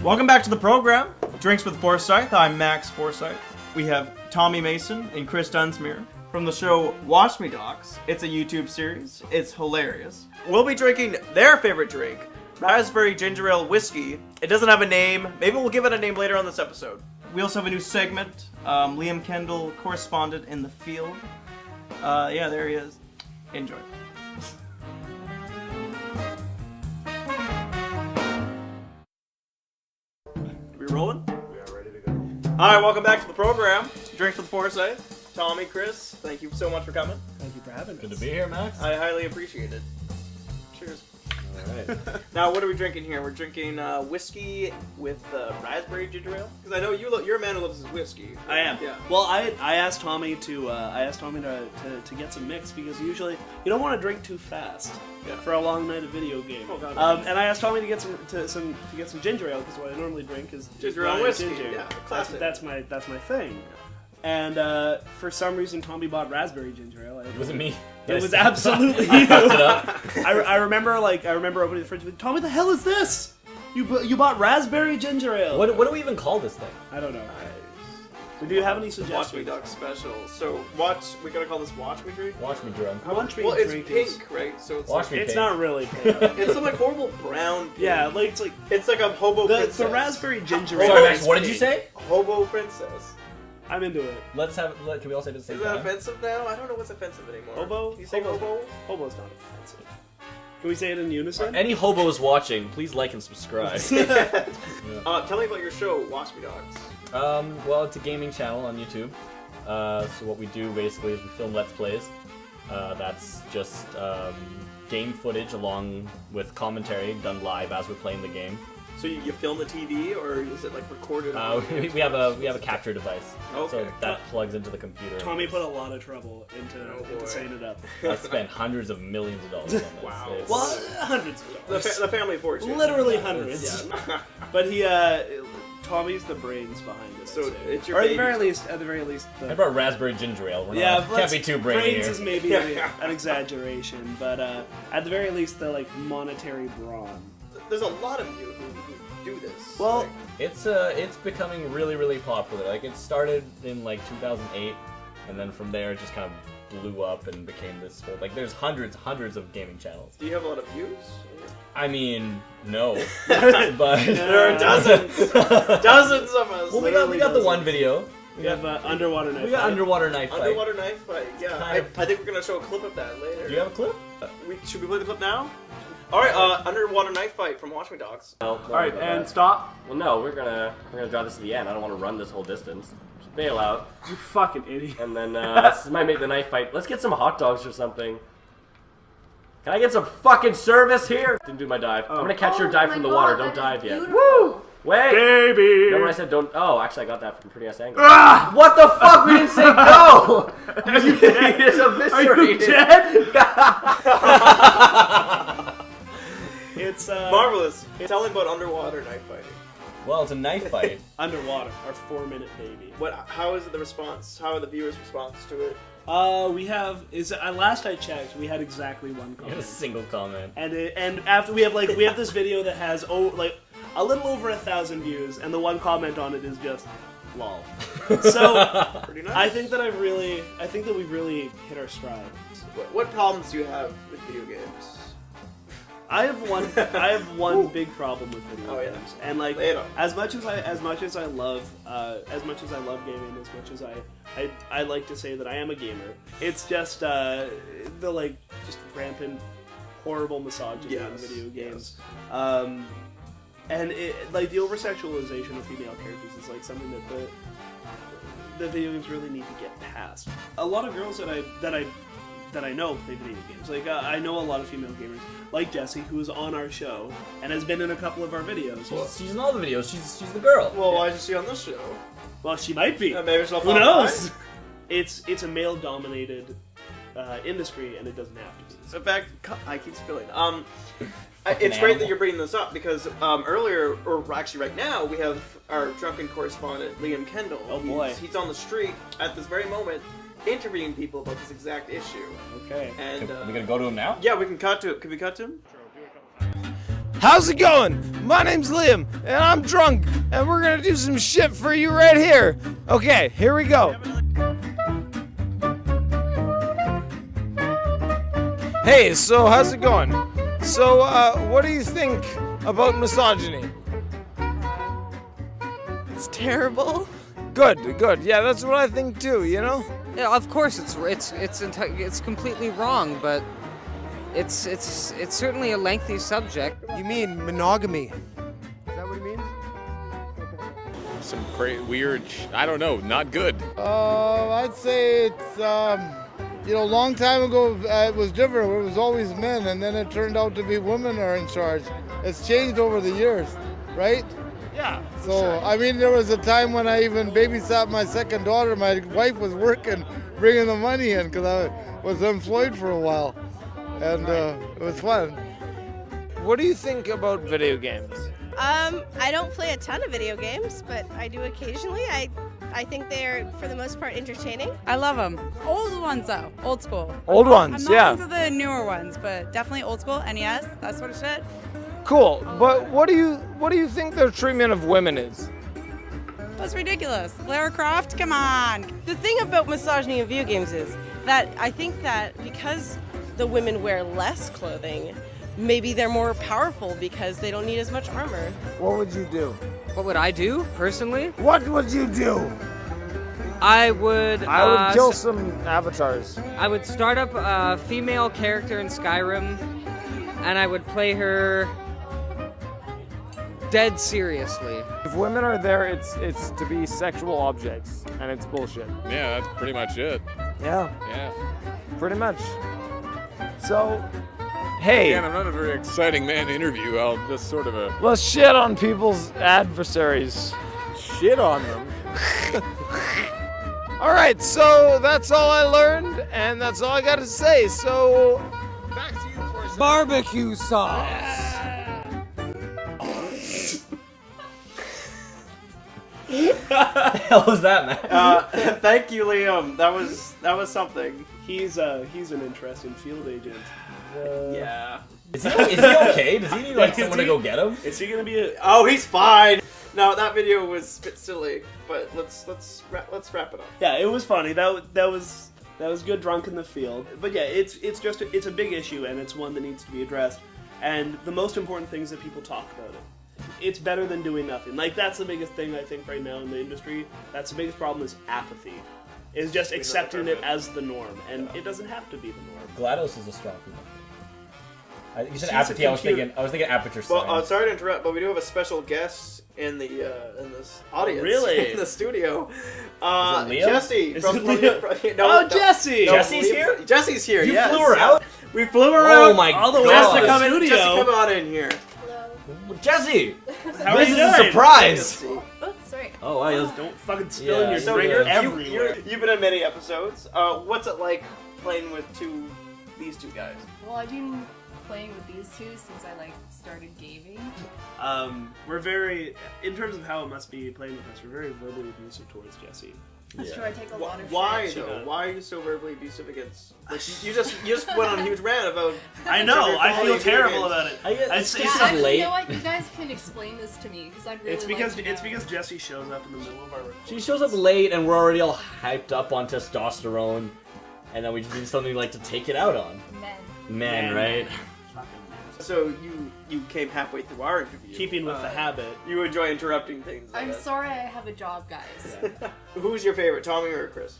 Welcome back to the program, Drinks with Forsyth. I'm Max Forsyth. We have Tommy Mason and Chris Dunsmuir from the show WatchMeDox. It's a YouTube series. It's hilarious. We'll be drinking their favorite drink, raspberry ginger ale whiskey. It doesn't have a name. Maybe we'll give it a name later on this episode. We also have a new segment. Liam Kendall, correspondent in the field. Yeah, there he is. Enjoy. We rolling? We are ready to go. Alright, welcome back to the program. Drinks with Forsyth. Tommy, Chris, thank you so much for coming. Thank you for having us. Good to be here, Max. I highly appreciate it. Cheers. Alright. Now, what are we drinking here? We're drinking whiskey with raspberry ginger ale. Because I know you're a man who loves his whiskey. I am. Yeah. Well, I asked Tommy to get some mix because usually you don't want to drink too fast for a long night of video game. Oh, God. And I asked Tommy to get some ginger ale because what I normally drink is Ginger ale whiskey. Yeah, classic. That's my thing. And for some reason, Tommy bought raspberry ginger ale. It wasn't me. It was absolutely you. I remember opening the fridge. Tommy, the hell is this? You bought raspberry ginger ale. What do we even call this thing? I don't know. Do you have any suggestions? WatchMeDox special. So we gotta call this Watch Me Drink? Watch me drunk. Watch me Well, it's drink pink, is- right? So it's Watch like, me It's pink. not really pink. it's some like horrible brown pink. Yeah, like it's like It's like a hobo princess. the raspberry ginger Sorry, ale. Sorry, Max, is what did you pink. say? Hobo princess. I'm into it. Can we all say it at the same Is that time? offensive now? I don't know what's offensive anymore. Hobo? Can you say hobo? Hobo's not offensive. Can we say it in unison? Any hobos watching, please like and subscribe. Tell me about your show, WatchMeDox. Well, it's a gaming channel on YouTube. So what we do basically is we film Let's Plays. That's just game footage along with commentary done live as we're playing the game. So you film the TV, or is it like recorded? We have a capture device, Okay. so that plugs into the computer. Tommy put a lot of trouble boy. into setting it up. I spent hundreds of millions of dollars on this. Wow. It's- Well, hundreds of The, dollars. the family fortune. Literally hundreds. Yeah. But Tommy's the brains behind it. So I'd say. it's your or at baby. the very least, I brought raspberry ginger ale. We're yeah, not, can't be too brainy brains here. is maybe Yeah. an exaggeration, but at the very least, the like monetary brawn. There's a lot of you who do this. Well, Like, It's becoming really, really popular. Like, it started in like 2008, and then from there it just kind of blew up and became this whole, like, there's hundreds of gaming channels. do you have a lot of views? I mean, no, but There are dozens of us. Well, we Literally got the dozens. one video. We have underwater knife. We got fight. underwater knife fight. Underwater knife fight. Yeah, Kind of- I think we're gonna show a clip of that later. Do you have a clip? Should we play the clip now? All right, underwater knife fight from WatchMeDox. All right, and stop. Well, no, we're gonna draw this to the end. I don't want to run this whole distance. Just bail out, You fucking idiot. and then this might make the knife fight. Let's get some hot dogs or something. Can I get some fucking service here? Didn't do my dive. I'm gonna catch your dive from the water. Don't dive yet. Woo! Wait. Baby. Remember when I said don't? Oh, actually, I got that from a pretty ass angle. What the fuck? We didn't say go. You just eviscerated. It's Marvelous. Tell him about underwater knife fighting. Well, it's a knife fight. underwater. Our 4-minute baby. How is the response? How are the viewers' response to it? We have last I checked, we had exactly one You had a comment. single comment. And after we have this video that has a little over 1,000 views, and the one comment on it is just lol. So Pretty nice. I think that we've really hit our stride. What problems do you have with video games? I have one big problem with video Oh, yeah. games, and like Lay it on. as much as I love gaming, as much as I like to say that I am a gamer, it's just the just rampant horrible misogyny in Yes, video games. yes. And the over sexualization of female characters is like something that the video games really need to get past. A lot of girls that I know play video games. Like I know a lot of female gamers, like Jessie, who is on our show and has been in a couple of our videos. She's in all the videos. She's the girl. Well, why is she on this show? Well, she might be. Maybe she'll Who pop knows? by. It's a male-dominated industry, and it doesn't have to be. So back, I keep spilling. It's great that you're bringing this up because earlier, or actually right now, we have our drunken correspondent Liam Kendall. Oh, boy. He's on the street at this very moment, interviewing people about this exact issue. Okay. And Are we gonna go to him now? yeah, we can cut to it. Can we cut to him? How's it going? My name's Liam, and I'm drunk, and we're gonna do some shit for you right here. Okay, here we go. Hey, so how's it going? So, what do you think about misogyny? It's terrible. Good. Yeah, that's what I think too, you know? Yeah, of course it's completely wrong, but it's certainly a lengthy subject. You mean monogamy? Is that what he means? Some weird, I don't know, not good. I'd say it's, a long time ago it was different. It was always men, and then it turned out to be women are in charge. It's changed over the years, right? Yeah. So, I mean, there was a time when I even babysat my second daughter. My wife was working, bringing the money in, because I was employed for a while. And it was fun. What do you think about video games? I don't play a ton of video games, but I do occasionally. I think they're, for the most part, entertaining. I love them. Old ones, though. Old school. Old ones, I'm yeah. not into the newer ones, but definitely old school. NES, that sort of shit. Cool, but what do you think their treatment of women is? That's ridiculous. Lara Croft, come on. The thing about misogyny in video games is that I think that because the women wear less clothing, maybe they're more powerful because they don't need as much armor. What would you do? What would I do personally? What would you do? I would kill some avatars. I would start up a female character in Skyrim, and I would play her dead seriously. If women are there, it's to be sexual objects, and it's bullshit. Yeah, that's pretty much it. Yeah, Yeah. pretty much. So, hey, Again, I'm not a very exciting man to interview. I'll just sort of let's shit on people's adversaries. shit on them. All right, so that's all I learned, and that's all I got to say. So, back to you, Forsyth. Barbecue sauce. the hell was that, man? Thank you, Liam. That was something. He's an interesting field agent. Yeah. Is he okay? Does he need like someone to go get him? Is he gonna be a? Oh, he's fine. No, that video was a bit silly, but let's wrap it up. Yeah, it was funny. That was good drunk in the field. But yeah, it's a big issue, and it's one that needs to be addressed. And the most important thing is that people talk about it. It's better than doing nothing. Like, that's the biggest thing I think right now in the industry. That's the biggest problem is apathy. Is just accepting it as the norm, and it doesn't have to be the norm. GLaDOS is a strong female. You said She's apathy. a I was thinking aperture Well, science. sorry to interrupt, but we do have a special guest in the in this audience. Really? In the studio. Is it Leo? Jesse. Is From, it Leo? no, Jesse! Jesse's here? Jesse's here. You yes. flew her out? We flew her Oh out. my All the way God. to Jesse, come come in. studio. Jesse, come on in here. Jesse! How This are is you a doing? surprise! Oh, sorry. Oh, wow. Don't fucking spill Yeah. your So drink you're everywhere. You've been in many episodes. What's it like playing with these two guys? Well, I've been playing with these two since I started gaming. We're very, in terms of how it must be playing with us, we're very verbally abusive towards Jesse. That's true. I take a lot of Why shit. though? Why are you so verbally abusive against? Like, you just went on a huge rant about. I know. I feel Video terrible games. about it. It's Yeah, just actually, late. you know what? You guys can explain this to me because I'd really It's because like to know. it's because Jesse shows up in the middle of our recording. She shows up late and we're already all hyped up on testosterone, and then we just need something to take it out on. Men. Men, right? So you came halfway through our interview. Keeping with the habit. You enjoy interrupting things. I I'm guess. sorry I have a job, guys. Who's your favorite, Tommy or Chris?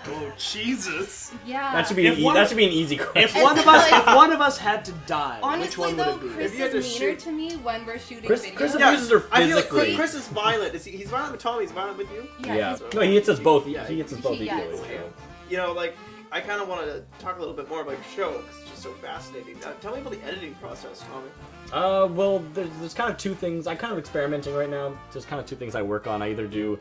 Oh Jesus! Yeah. That should be If one- an easy question. If one of us had to die, which Honestly, one would though, it be? Chris If you had to is meaner shoot- to me when we're shooting Chris videos. abuses her I feel physically. like Chris is violent. He's violent with Tommy. He's violent with you. Yeah. he's- No, he hits us both. Yeah, He hits us both yeah, equally. it's true. You know, like I kind of wanted to talk a little bit more about your show because it's just so fascinating. Tell me about the editing process, Tommy. Well, there's kind of two things. I'm kind of experimenting right now. There's kind of two things I work on. I either do,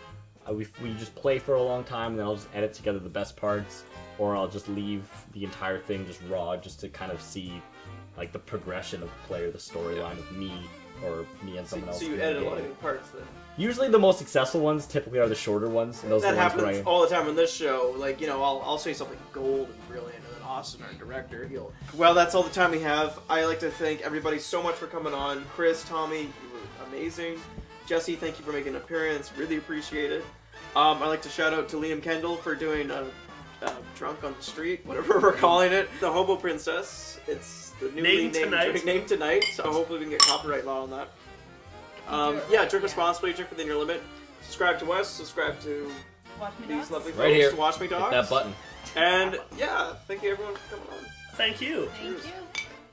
we just play for a long time, and then I'll just edit together the best parts, or I'll just leave the entire thing just raw, just to kind of see, like, the progression of play or the storyline of me, or me and someone else. So you in the edit a game. lot of parts then. Usually the most successful ones typically are the shorter ones, and those That are the ones happens where all the time on this show. Like, you know, I'll say something gold and brilliant, and then Austin, our director. Well, that's all the time we have. I'd like to thank everybody so much for coming on. Chris, Tommy, you were amazing. Jesse, thank you for making an appearance. Really appreciate it. I'd like to shout out to Liam Kendall for doing Drunk on the Street, whatever we're calling it. The Hobo Princess. It's the newly named tonight. So hopefully we can get copyright law on that. Yeah, drink responsibly, drink within your limit. Subscribe to us, subscribe to these lovely folks, Right here. to WatchMeDox. Hit that button. And yeah, thank you everyone for coming on. Thank you. Thank you.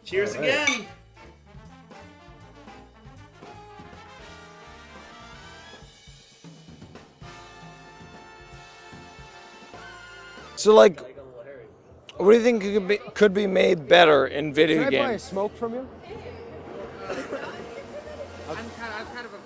Cheers again. So, like, what do you think could be made better in video Can I buy a games? smoke from you? I'm kind of a